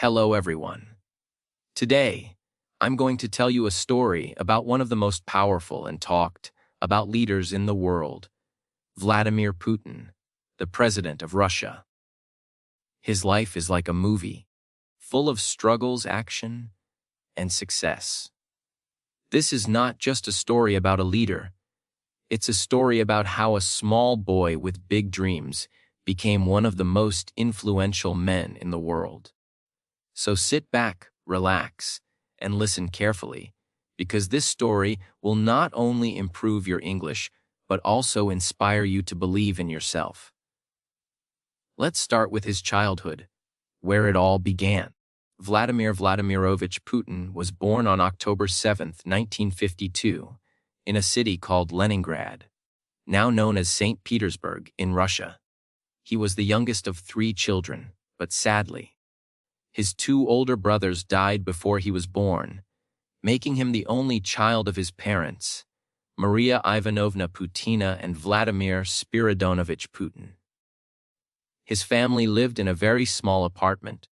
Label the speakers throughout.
Speaker 1: Hello everyone. Today, I'm going to tell you a story about one of the most powerful and talked about leaders in the world, Vladimir Putin, the president of Russia. His life is like a movie, full of struggles, action, and success. This is not just a story about a leader. It's a story about how a small boy with big dreams became one of the most influential men in the world. So sit back, relax, and listen carefully, because this story will not only improve your English, but also inspire you to believe in yourself. Let's start with his childhood, where it all began. Vladimir Vladimirovich Putin was born on October 7, 1952, in a city called Leningrad, now known as St. Petersburg in Russia. He was the youngest of 3 children, but sadly, his 2 older brothers died before he was born, making him the only child of his parents, Maria Ivanovna Putina and Vladimir Spiridonovich Putin. His family lived in a very small apartment,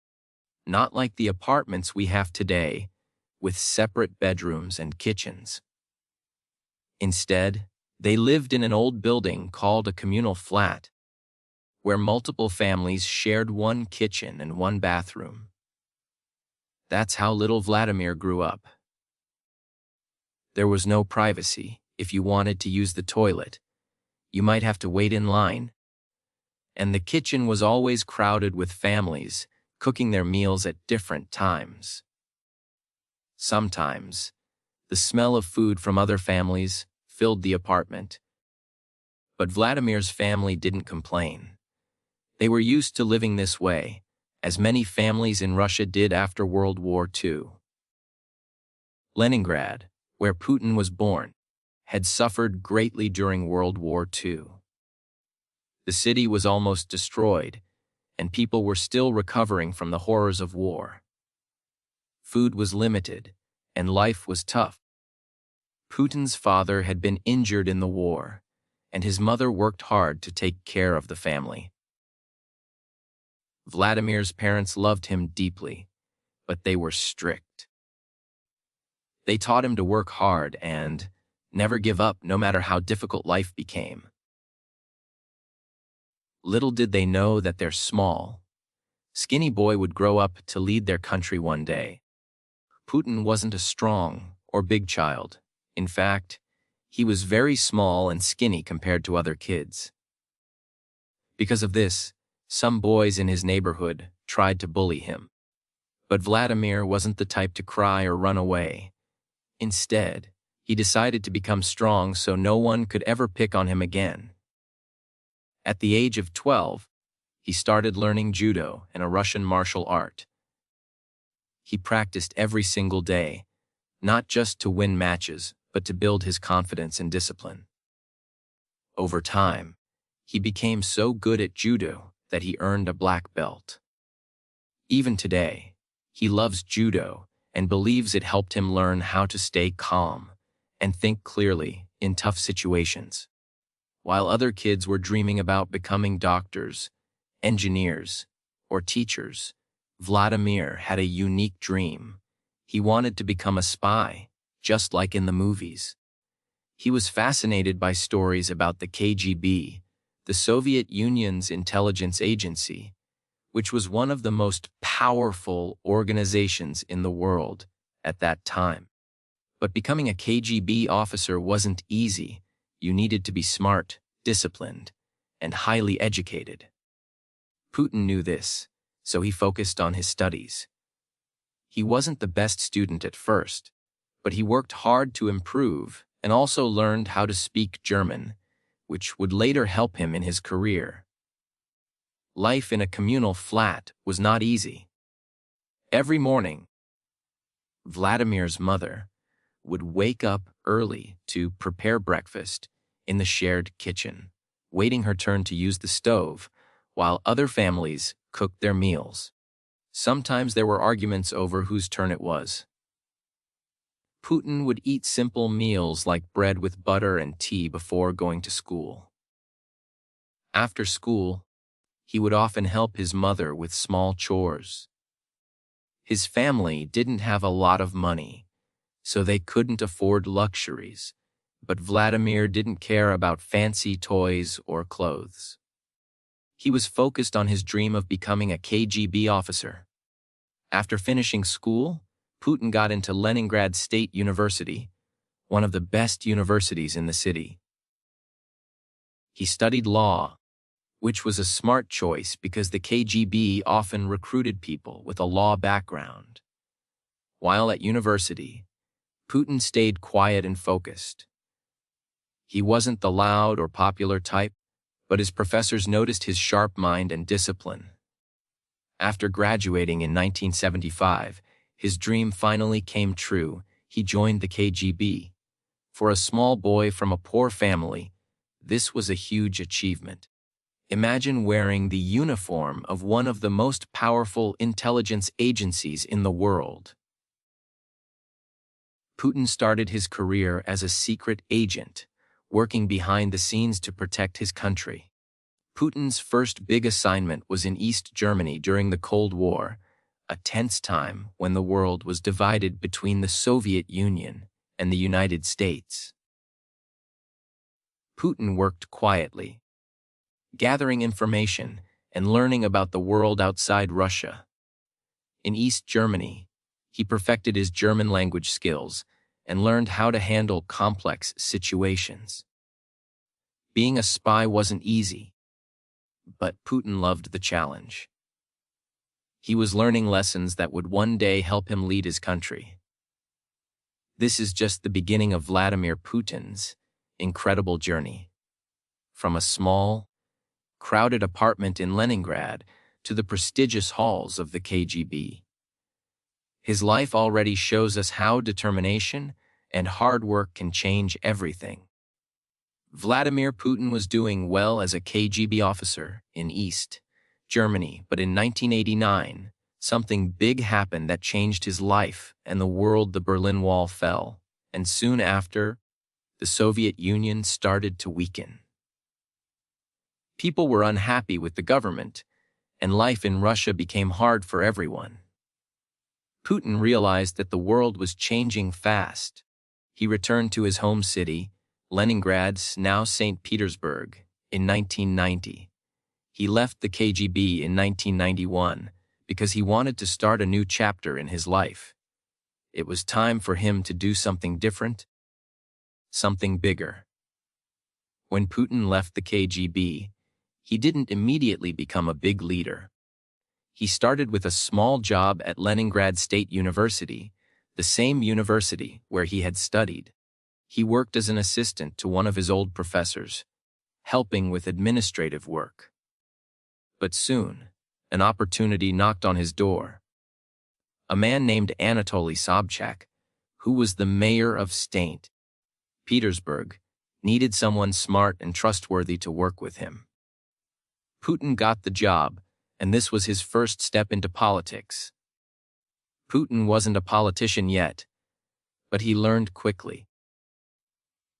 Speaker 1: not like the apartments we have today, with separate bedrooms and kitchens. Instead, they lived in an old building called a communal flat, where multiple families shared one kitchen and one bathroom. That's how little Vladimir grew up. There was no privacy. If you wanted to use the toilet, you might have to wait in line. And the kitchen was always crowded with families, cooking their meals at different times. Sometimes, the smell of food from other families filled the apartment. But Vladimir's family didn't complain. They were used to living this way, as many families in Russia did after World War II. Leningrad, where Putin was born, had suffered greatly during World War II. The city was almost destroyed, and people were still recovering from the horrors of war. Food was limited, and life was tough. Putin's father had been injured in the war, and his mother worked hard to take care of the family. Vladimir's parents loved him deeply, but they were strict. They taught him to work hard and never give up no matter how difficult life became. Little did they know that their small, skinny boy would grow up to lead their country one day. Putin wasn't a strong or big child. In fact, he was very small and skinny compared to other kids. Because of this, some boys in his neighborhood tried to bully him. But Vladimir wasn't the type to cry or run away. Instead, he decided to become strong so no one could ever pick on him again. At the age of 12, he started learning judo and a Russian martial art. He practiced every single day, not just to win matches, but to build his confidence and discipline. Over time, he became so good at judo that he earned a black belt. Even today, he loves judo and believes it helped him learn how to stay calm and think clearly in tough situations. While other kids were dreaming about becoming doctors, engineers, or teachers, Vladimir had a unique dream. He wanted to become a spy, just like in the movies. He was fascinated by stories about the KGB, the Soviet Union's intelligence agency, which was one of the most powerful organizations in the world at that time. But becoming a KGB officer wasn't easy. You needed to be smart, disciplined, and highly educated. Putin knew this, so he focused on his studies. He wasn't the best student at first, but he worked hard to improve and also learned how to speak German, which would later help him in his career. Life in a communal flat was not easy. Every morning, Vladimir's mother would wake up early to prepare breakfast in the shared kitchen, waiting her turn to use the stove, while other families cooked their meals. Sometimes there were arguments over whose turn it was. Putin would eat simple meals like bread with butter and tea before going to school. After school, he would often help his mother with small chores. His family didn't have a lot of money, so they couldn't afford luxuries, but Vladimir didn't care about fancy toys or clothes. He was focused on his dream of becoming a KGB officer. After finishing school, Putin got into Leningrad State University, one of the best universities in the city. He studied law, which was a smart choice because the KGB often recruited people with a law background. While at university, Putin stayed quiet and focused. He wasn't the loud or popular type, but his professors noticed his sharp mind and discipline. After graduating in 1975, his dream finally came true. He joined the KGB. For a small boy from a poor family, this was a huge achievement. Imagine wearing the uniform of one of the most powerful intelligence agencies in the world. Putin started his career as a secret agent, working behind the scenes to protect his country. Putin's first big assignment was in East Germany during the Cold War, a tense time when the world was divided between the Soviet Union and the United States. Putin worked quietly, gathering information and learning about the world outside Russia. In East Germany, he perfected his German language skills and learned how to handle complex situations. Being a spy wasn't easy, but Putin loved the challenge. He was learning lessons that would one day help him lead his country. This is just the beginning of Vladimir Putin's incredible journey. From a small, crowded apartment in Leningrad to the prestigious halls of the KGB. His life already shows us how determination and hard work can change everything. Vladimir Putin was doing well as a KGB officer in East Germany, but in 1989, something big happened that changed his life and the world. The Berlin Wall fell, and soon after, the Soviet Union started to weaken. People were unhappy with the government, and life in Russia became hard for everyone. Putin realized that the world was changing fast. He returned to his home city, Leningrad's now St. Petersburg, in 1990. He left the KGB in 1991 because he wanted to start a new chapter in his life. It was time for him to do something different, something bigger. When Putin left the KGB, he didn't immediately become a big leader. He started with a small job at Leningrad State University, the same university where he had studied. He worked as an assistant to one of his old professors, helping with administrative work. But soon, an opportunity knocked on his door. A man named Anatoly Sobchak, who was the mayor of St. Petersburg, needed someone smart and trustworthy to work with him. Putin got the job, and this was his first step into politics. Putin wasn't a politician yet, but he learned quickly.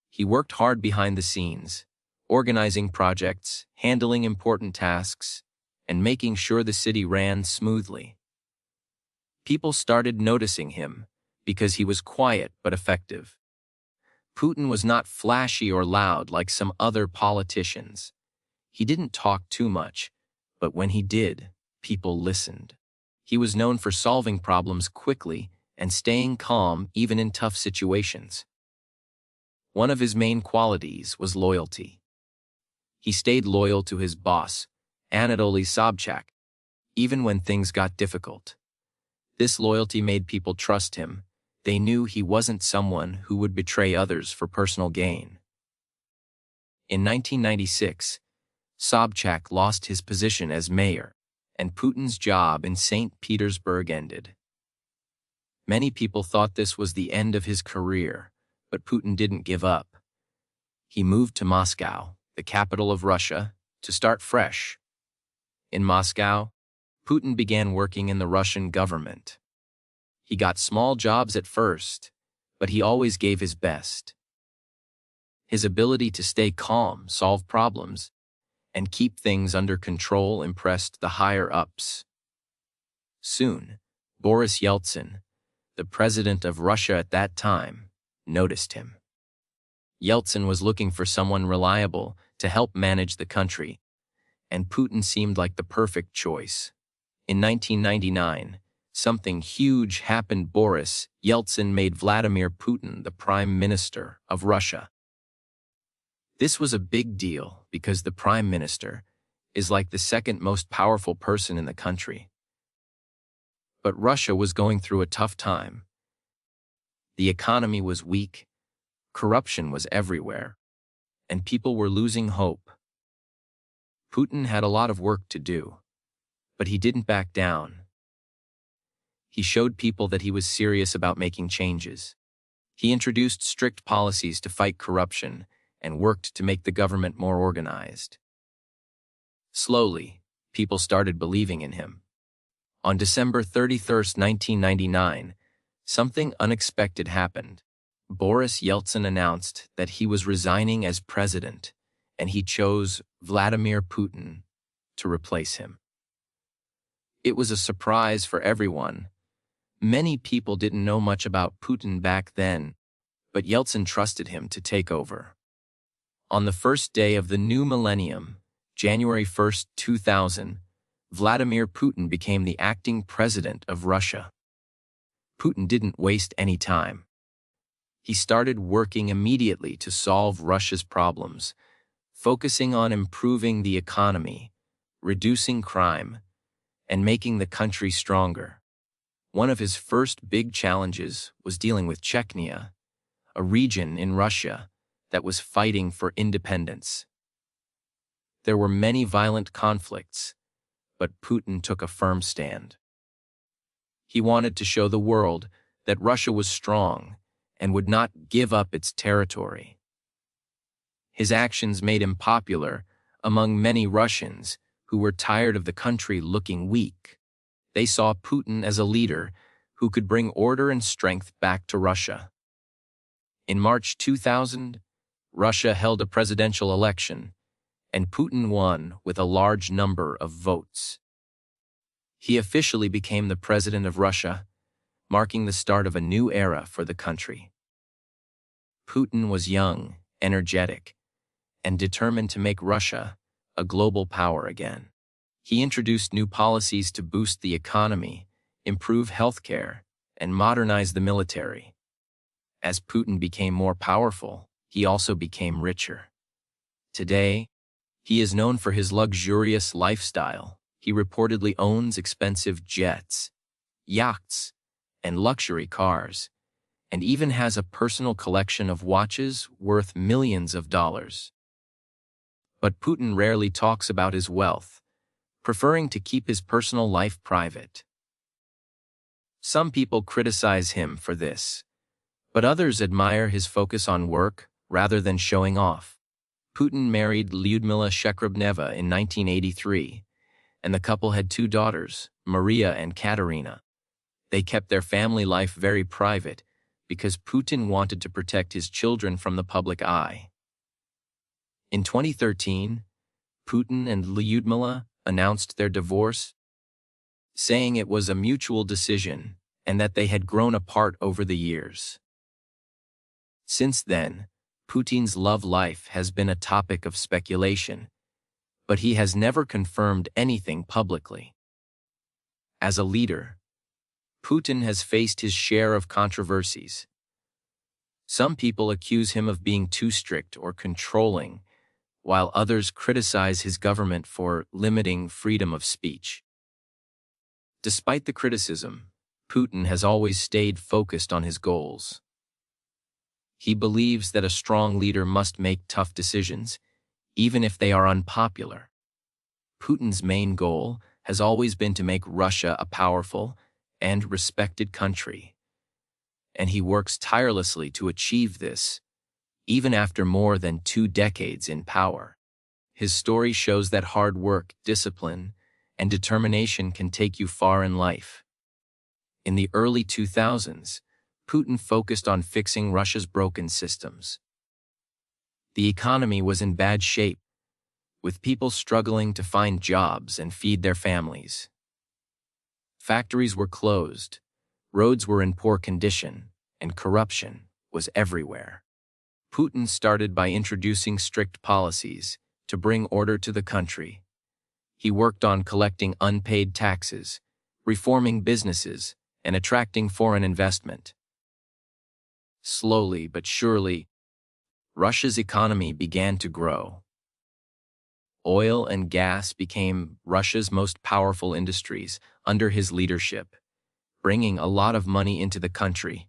Speaker 1: He worked hard behind the scenes, organizing projects, handling important tasks, and making sure the city ran smoothly. People started noticing him because he was quiet but effective. Putin was not flashy or loud like some other politicians. He didn't talk too much, but when he did, people listened. He was known for solving problems quickly and staying calm even in tough situations. One of his main qualities was loyalty. He stayed loyal to his boss, Anatoly Sobchak, even when things got difficult. This loyalty made people trust him. They knew he wasn't someone who would betray others for personal gain. In 1996, Sobchak lost his position as mayor, and Putin's job in St. Petersburg ended. Many people thought this was the end of his career, but Putin didn't give up. He moved to Moscow, the capital of Russia, to start fresh. In Moscow, Putin began working in the Russian government. He got small jobs at first, but he always gave his best. His ability to stay calm, solve problems, and keep things under control impressed the higher-ups. Soon, Boris Yeltsin, the president of Russia at that time, noticed him. Yeltsin was looking for someone reliable to help manage the country, and Putin seemed like the perfect choice. In 1999, something huge happened. Boris Yeltsin made Vladimir Putin the Prime Minister of Russia. This was a big deal because the Prime Minister is like the second most powerful person in the country. But Russia was going through a tough time. The economy was weak, corruption was everywhere, and people were losing hope. Putin had a lot of work to do, but he didn't back down. He showed people that he was serious about making changes. He introduced strict policies to fight corruption and worked to make the government more organized. Slowly, people started believing in him. On December 31st, 1999, something unexpected happened. Boris Yeltsin announced that he was resigning as president, and he chose Vladimir Putin to replace him. It was a surprise for everyone. Many people didn't know much about Putin back then, but Yeltsin trusted him to take over. On the first day of the new millennium, January 1st, 2000, Vladimir Putin became the acting president of Russia. Putin didn't waste any time. He started working immediately to solve Russia's problems, focusing on improving the economy, reducing crime, and making the country stronger. One of his first big challenges was dealing with Chechnya, a region in Russia that was fighting for independence. There were many violent conflicts, but Putin took a firm stand. He wanted to show the world that Russia was strong and would not give up its territory. His actions made him popular among many Russians who were tired of the country looking weak. They saw Putin as a leader who could bring order and strength back to Russia. In March 2000, Russia held a presidential election, and Putin won with a large number of votes. He officially became the president of Russia, marking the start of a new era for the country. Putin was young, energetic, and determined to make Russia a global power again. He introduced new policies to boost the economy, improve healthcare, and modernize the military. As Putin became more powerful, he also became richer. Today, he is known for his luxurious lifestyle. He reportedly owns expensive jets, yachts, and luxury cars, and even has a personal collection of watches worth millions of dollars. But Putin rarely talks about his wealth, preferring to keep his personal life private. Some people criticize him for this, but others admire his focus on work rather than showing off. Putin married Lyudmila Shcherbneva in 1983, and the couple had two daughters, Maria and Katerina. They kept their family life very private because Putin wanted to protect his children from the public eye. In 2013, Putin and Lyudmila announced their divorce, saying it was a mutual decision and that they had grown apart over the years. Since then, Putin's love life has been a topic of speculation, but he has never confirmed anything publicly. As a leader, Putin has faced his share of controversies. Some people accuse him of being too strict or controlling, while others criticize his government for limiting freedom of speech. Despite the criticism, Putin has always stayed focused on his goals. He believes that a strong leader must make tough decisions, even if they are unpopular. Putin's main goal has always been to make Russia a powerful and respected country, and he works tirelessly to achieve this, even after more than 2 decades in power. His story shows that hard work, discipline, and determination can take you far in life. In the early 2000s, Putin focused on fixing Russia's broken systems. The economy was in bad shape, with people struggling to find jobs and feed their families. Factories were closed, roads were in poor condition, and corruption was everywhere. Putin started by introducing strict policies to bring order to the country. He worked on collecting unpaid taxes, reforming businesses, and attracting foreign investment. Slowly but surely, Russia's economy began to grow. Oil and gas became Russia's most powerful industries under his leadership, bringing a lot of money into the country,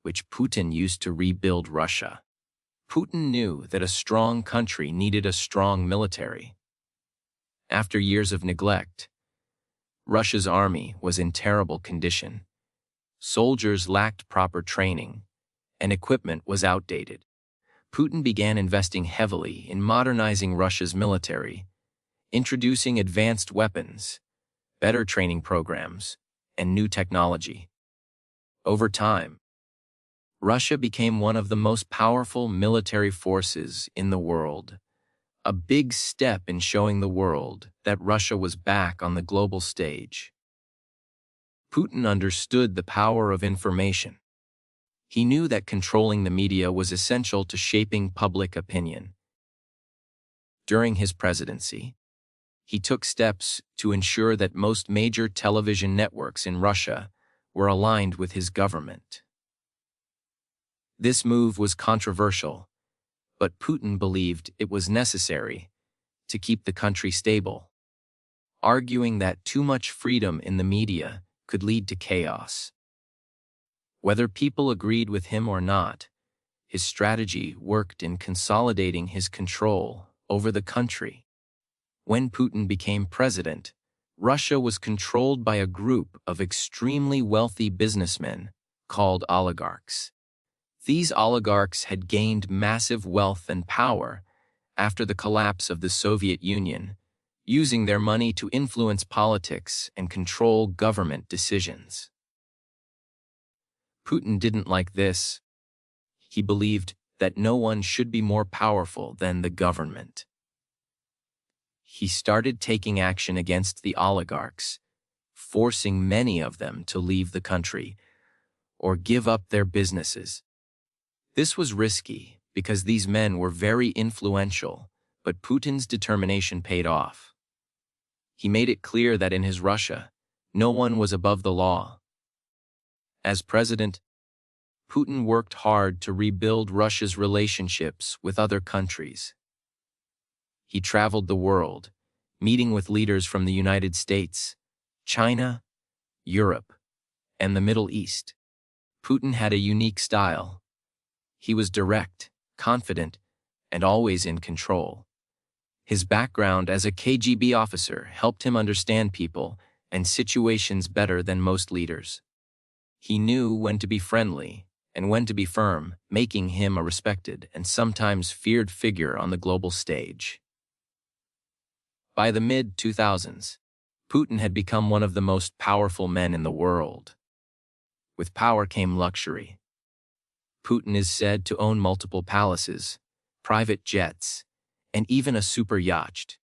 Speaker 1: which Putin used to rebuild Russia. Putin knew that a strong country needed a strong military. After years of neglect, Russia's army was in terrible condition. Soldiers lacked proper training, and equipment was outdated. Putin began investing heavily in modernizing Russia's military, introducing advanced weapons, better training programs, and new technology. Over time, Russia became one of the most powerful military forces in the world, a big step in showing the world that Russia was back on the global stage. Putin understood the power of information. He knew that controlling the media was essential to shaping public opinion. During his presidency, he took steps to ensure that most major television networks in Russia were aligned with his government. This move was controversial, but Putin believed it was necessary to keep the country stable, arguing that too much freedom in the media could lead to chaos. Whether people agreed with him or not, his strategy worked in consolidating his control over the country. When Putin became president, Russia was controlled by a group of extremely wealthy businessmen called oligarchs. These oligarchs had gained massive wealth and power after the collapse of the Soviet Union, using their money to influence politics and control government decisions. Putin didn't like this. He believed that no one should be more powerful than the government. He started taking action against the oligarchs, forcing many of them to leave the country or give up their businesses. This was risky because these men were very influential, but Putin's determination paid off. He made it clear that in his Russia, no one was above the law. As president, Putin worked hard to rebuild Russia's relationships with other countries. He traveled the world, meeting with leaders from the United States, China, Europe, and the Middle East. Putin had a unique style. He was direct, confident, and always in control. His background as a KGB officer helped him understand people and situations better than most leaders. He knew when to be friendly and when to be firm, making him a respected and sometimes feared figure on the global stage. By the mid-2000s, Putin had become one of the most powerful men in the world. With power came luxury. Putin is said to own multiple palaces, private jets, and even a super yacht.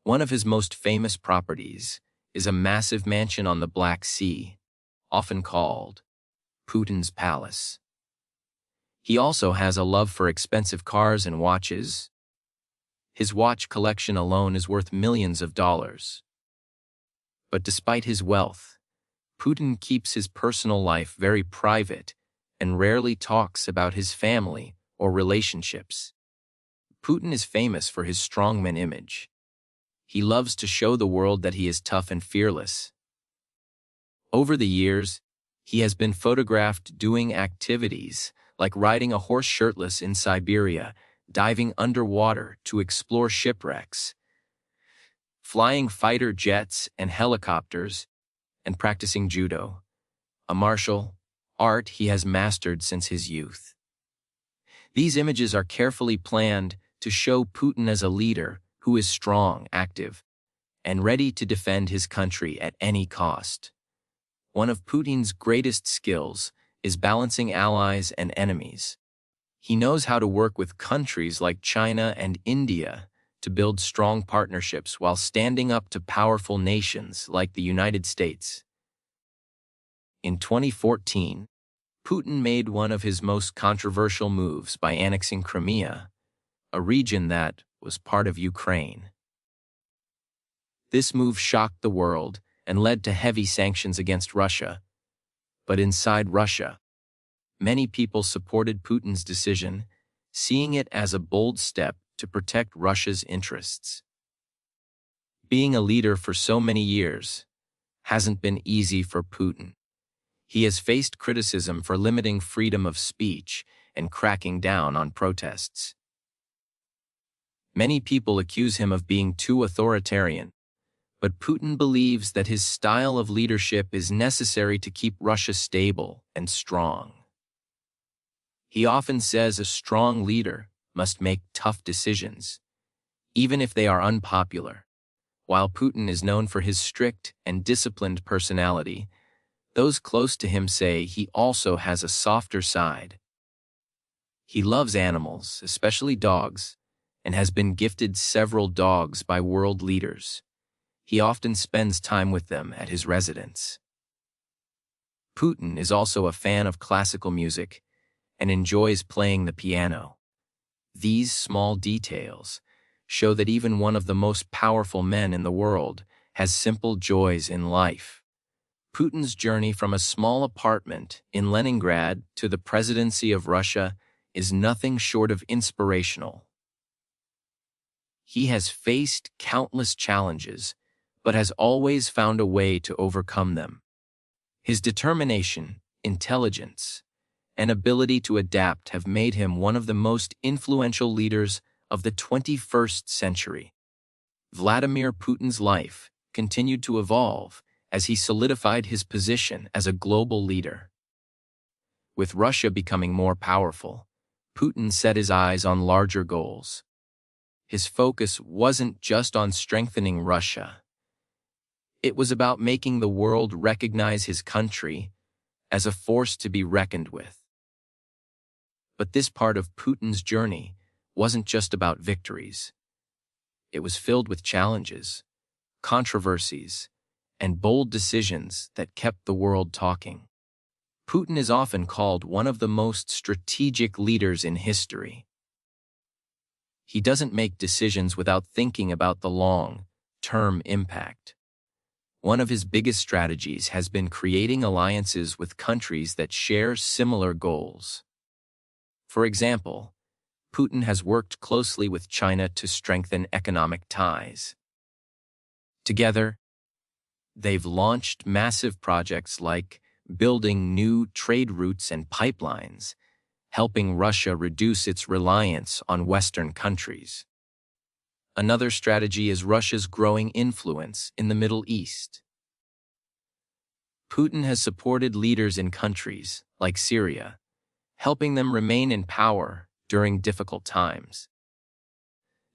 Speaker 1: One of his most famous properties is a massive mansion on the Black Sea, often called Putin's Palace. He also has a love for expensive cars and watches. His watch collection alone is worth millions of dollars. But despite his wealth, Putin keeps his personal life very private and rarely talks about his family or relationships. Putin is famous for his strongman image. He loves to show the world that he is tough and fearless. Over the years, he has been photographed doing activities like riding a horse shirtless in Siberia, diving underwater to explore shipwrecks, flying fighter jets and helicopters, and practicing judo, a martial art he has mastered since his youth. These images are carefully planned to show Putin as a leader who is strong, active, and ready to defend his country at any cost. One of Putin's greatest skills is balancing allies and enemies. He knows how to work with countries like China and India to build strong partnerships while standing up to powerful nations like the United States. In 2014, Putin made one of his most controversial moves by annexing Crimea, a region that was part of Ukraine. This move shocked the world and led to heavy sanctions against Russia. But inside Russia, many people supported Putin's decision, seeing it as a bold step to protect Russia's interests. Being a leader for so many years hasn't been easy for Putin. He has faced criticism for limiting freedom of speech and cracking down on protests. Many people accuse him of being too authoritarian, but Putin believes that his style of leadership is necessary to keep Russia stable and strong. He often says a strong leader must make tough decisions, even if they are unpopular. While Putin is known for his strict and disciplined personality, those close to him say he also has a softer side. He loves animals, especially dogs, and has been gifted several dogs by world leaders. He often spends time with them at his residence. Putin is also a fan of classical music and enjoys playing the piano. These small details show that even one of the most powerful men in the world has simple joys in life. Putin's journey from a small apartment in Leningrad to the presidency of Russia is nothing short of inspirational. He has faced countless challenges, but has always found a way to overcome them. His determination, intelligence, and ability to adapt have made him one of the most influential leaders of the 21st century. Vladimir Putin's life continued to evolve as he solidified his position as a global leader. With Russia becoming more powerful, Putin set his eyes on larger goals. His focus wasn't just on strengthening Russia. It was about making the world recognize his country as a force to be reckoned with. But this part of Putin's journey wasn't just about victories. It was filled with challenges, controversies, and bold decisions that kept the world talking. Putin is often called one of the most strategic leaders in history. He doesn't make decisions without thinking about the long-term impact. One of his biggest strategies has been creating alliances with countries that share similar goals. For example, Putin has worked closely with China to strengthen economic ties. Together, they've launched massive projects like building new trade routes and pipelines, helping Russia reduce its reliance on Western countries. Another strategy is Russia's growing influence in the Middle East. Putin has supported leaders in countries like Syria, helping them remain in power during difficult times.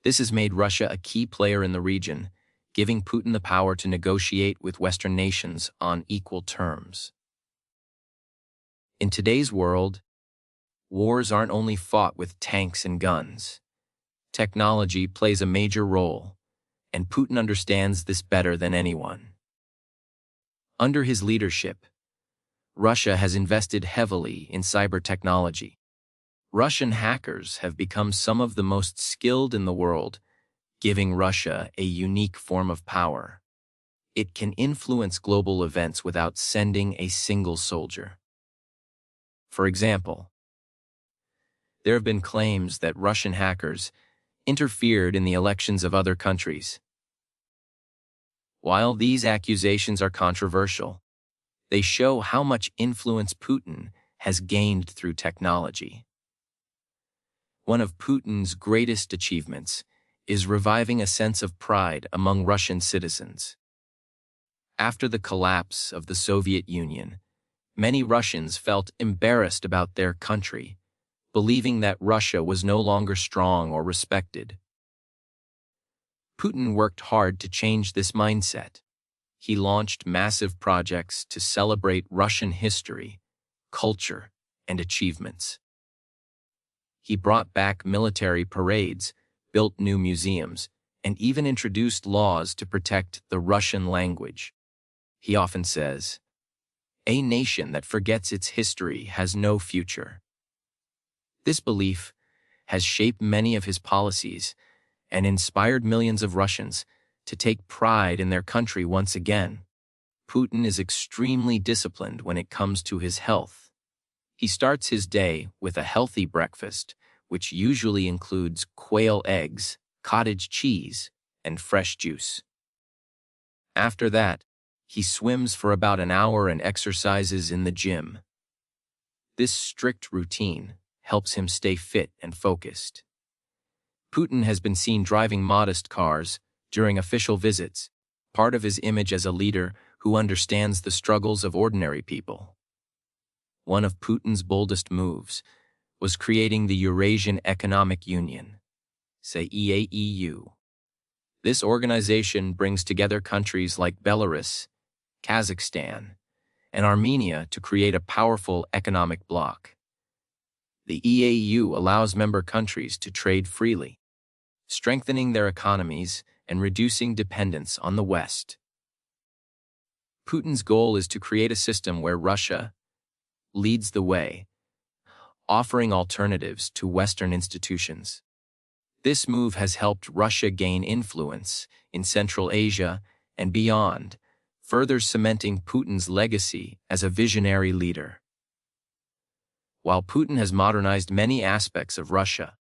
Speaker 1: This has made Russia a key player in the region, giving Putin the power to negotiate with Western nations on equal terms. In today's world, wars aren't only fought with tanks and guns. Technology plays a major role, and Putin understands this better than anyone. Under his leadership, Russia has invested heavily in cyber technology. Russian hackers have become some of the most skilled in the world, giving Russia a unique form of power. It can influence global events without sending a single soldier. For example, there have been claims that Russian hackers interfered in the elections of other countries. While these accusations are controversial, they show how much influence Putin has gained through technology. One of Putin's greatest achievements is reviving a sense of pride among Russian citizens. After the collapse of the Soviet Union, many Russians felt embarrassed about their country, believing that Russia was no longer strong or respected. Putin worked hard to change this mindset. He launched massive projects to celebrate Russian history, culture, and achievements. He brought back military parades, built new museums, and even introduced laws to protect the Russian language. He often says, A nation that forgets its history has no future. This belief has shaped many of his policies and inspired millions of Russians to take pride in their country once again. Putin is extremely disciplined when it comes to his health. He starts his day with a healthy breakfast, which usually includes quail eggs, cottage cheese, and fresh juice. After that, he swims for about an hour and exercises in the gym. This strict routine helps him stay fit and focused. Putin has been seen driving modest cars during official visits, part of his image as a leader who understands the struggles of ordinary people. One of Putin's boldest moves was creating the Eurasian Economic Union, say EAEU. This organization brings together countries like Belarus, Kazakhstan, and Armenia to create a powerful economic bloc. The EAU allows member countries to trade freely, strengthening their economies and reducing dependence on the West. Putin's goal is to create a system where Russia leads the way, offering alternatives to Western institutions. This move has helped Russia gain influence in Central Asia and beyond, further cementing Putin's legacy as a visionary leader. While Putin has modernized many aspects of Russia,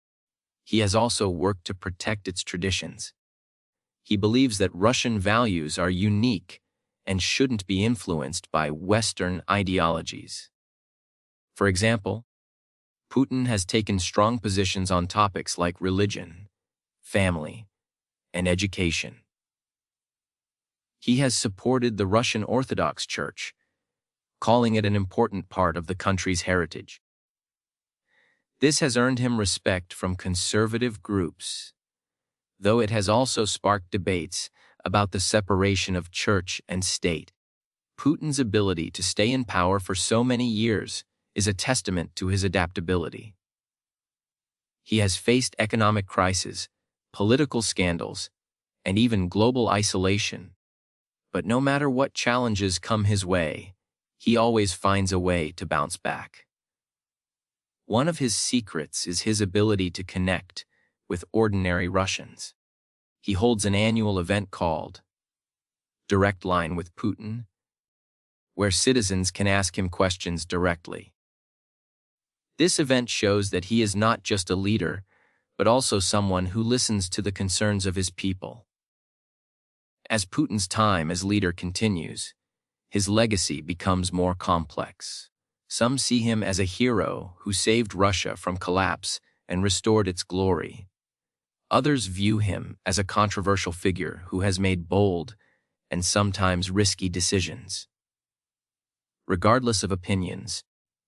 Speaker 1: he has also worked to protect its traditions. He believes that Russian values are unique and shouldn't be influenced by Western ideologies. For example, Putin has taken strong positions on topics like religion, family, and education. He has supported the Russian Orthodox Church, calling it an important part of the country's heritage. This has earned him respect from conservative groups, though it has also sparked debates about the separation of church and state. Putin's ability to stay in power for so many years is a testament to his adaptability. He has faced economic crises, political scandals, and even global isolation. But no matter what challenges come his way, he always finds a way to bounce back. One of his secrets is his ability to connect with ordinary Russians. He holds an annual event called Direct Line with Putin, where citizens can ask him questions directly. This event shows that he is not just a leader, but also someone who listens to the concerns of his people. As Putin's time as leader continues, his legacy becomes more complex. Some see him as a hero who saved Russia from collapse and restored its glory. Others view him as a controversial figure who has made bold and sometimes risky decisions. Regardless of opinions,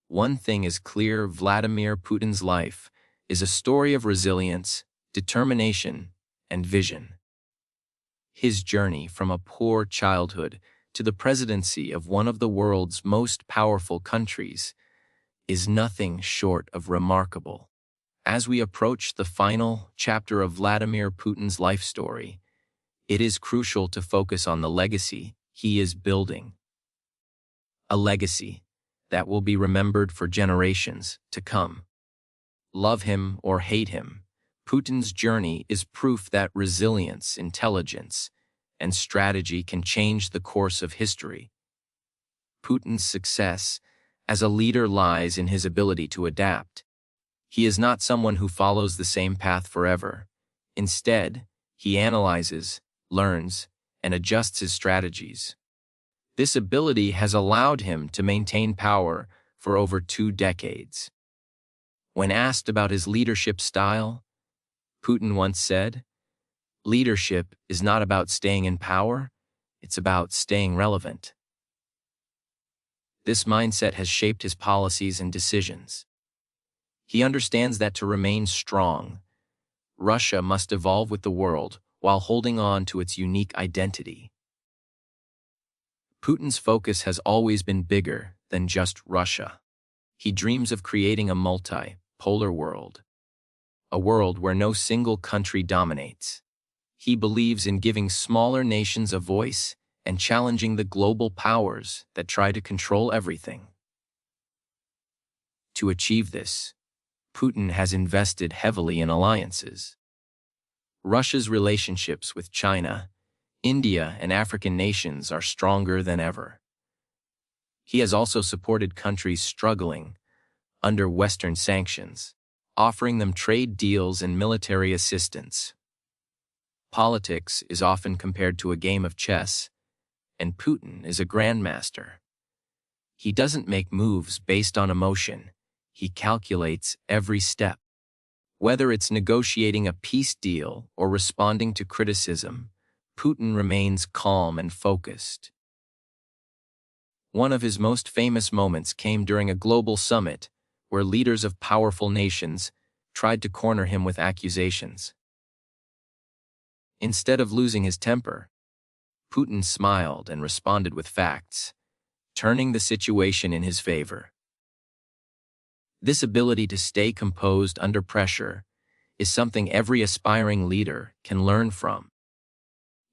Speaker 1: one thing is clear: Vladimir Putin's life is a story of resilience, determination, and vision. His journey from a poor childhood to the presidency of one of the world's most powerful countries is nothing short of remarkable. As we approach the final chapter of Vladimir Putin's life story, it is crucial to focus on the legacy he is building. A legacy that will be remembered for generations to come. Love him or hate him, Putin's journey is proof that resilience, intelligence, and strategy can change the course of history. Putin's success as a leader lies in his ability to adapt. He is not someone who follows the same path forever. Instead, he analyzes, learns, and adjusts his strategies. This ability has allowed him to maintain power for over 2 decades. When asked about his leadership style, Putin once said, "Leadership is not about staying in power, it's about staying relevant." This mindset has shaped his policies and decisions. He understands that to remain strong, Russia must evolve with the world while holding on to its unique identity. Putin's focus has always been bigger than just Russia. He dreams of creating a multi-polar world, a world where no single country dominates. He believes in giving smaller nations a voice and challenging the global powers that try to control everything. To achieve this, Putin has invested heavily in alliances. Russia's relationships with China, India, and African nations are stronger than ever. He has also supported countries struggling under Western sanctions, offering them trade deals and military assistance. Politics is often compared to a game of chess, and Putin is a grandmaster. He doesn't make moves based on emotion. He calculates every step. Whether it's negotiating a peace deal or responding to criticism, Putin remains calm and focused. One of his most famous moments came during a global summit where leaders of powerful nations tried to corner him with accusations. Instead of losing his temper, Putin smiled and responded with facts, turning the situation in his favor. This ability to stay composed under pressure is something every aspiring leader can learn from.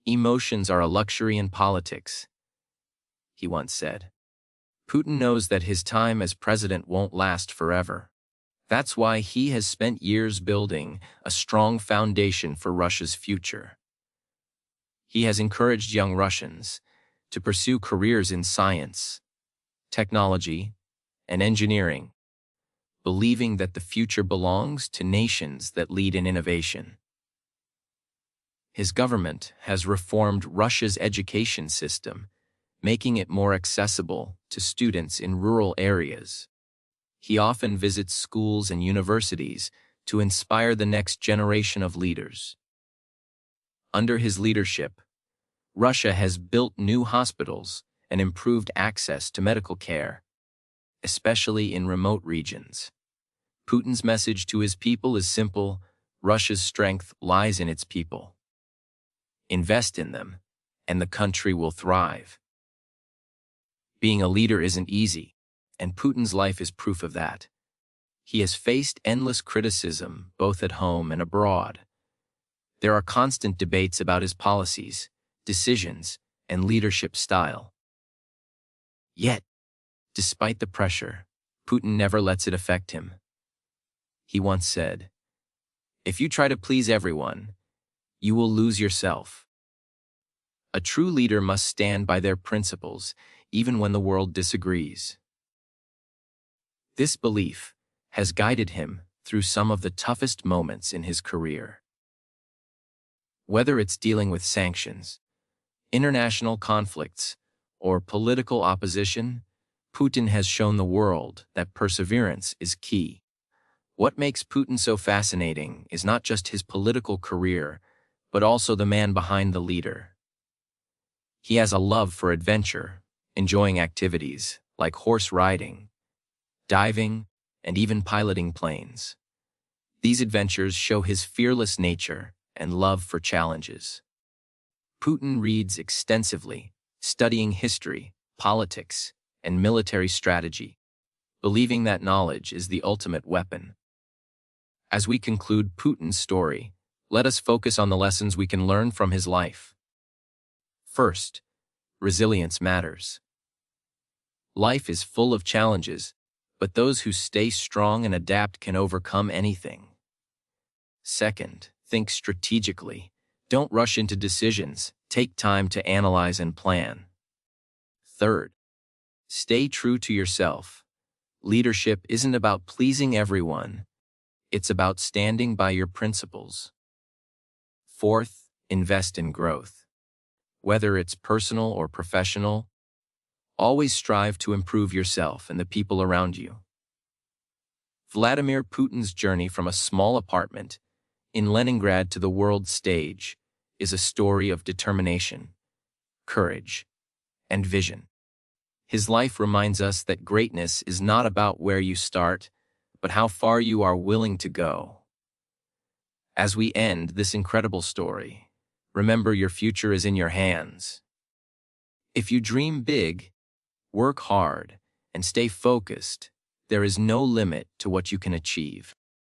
Speaker 1: Emotions are a luxury in politics, he once said. Putin knows that his time as president won't last forever. That's why he has spent years building a strong foundation for Russia's future. He has encouraged young Russians to pursue careers in science, technology, and engineering, believing that the future belongs to nations that lead in innovation. His government has reformed Russia's education system, making it more accessible to students in rural areas. He often visits schools and universities to inspire the next generation of leaders. Under his leadership, Russia has built new hospitals and improved access to medical care, especially in remote regions. Putin's message to his people is simple: Russia's strength lies in its people. Invest in them, and the country will thrive. Being a leader isn't easy, and Putin's life is proof of that. He has faced endless criticism, both at home and abroad. There are constant debates about his policies, decisions, and leadership style. Yet, despite the pressure, Putin never lets it affect him. He once said, "If you try to please everyone, you will lose yourself." A true leader must stand by their principles, even when the world disagrees. This belief has guided him through some of the toughest moments in his career. Whether it's dealing with sanctions, international conflicts, or political opposition, Putin has shown the world that perseverance is key. What makes Putin so fascinating is not just his political career, but also the man behind the leader. He has a love for adventure, enjoying activities like horse riding, diving, and even piloting planes. These adventures show his fearless nature and love for challenges. Putin reads extensively, studying history, politics, and military strategy, believing that knowledge is the ultimate weapon. As we conclude Putin's story, let us focus on the lessons we can learn from his life. First, resilience matters. Life is full of challenges, but those who stay strong and adapt can overcome anything. Second, think strategically. Don't rush into decisions. Take time to analyze and plan. Third, stay true to yourself. Leadership isn't about pleasing everyone. It's about standing by your principles. Fourth, invest in growth. Whether it's personal or professional, always strive to improve yourself and the people around you. Vladimir Putin's journey from a small apartment in Leningrad to the world stage is a story of determination, courage, and vision. His life reminds us that greatness is not about where you start, but how far you are willing to go. As we end this incredible story, remember your future is in your hands. If you dream big, work hard, and stay focused, there is no limit to what you can achieve.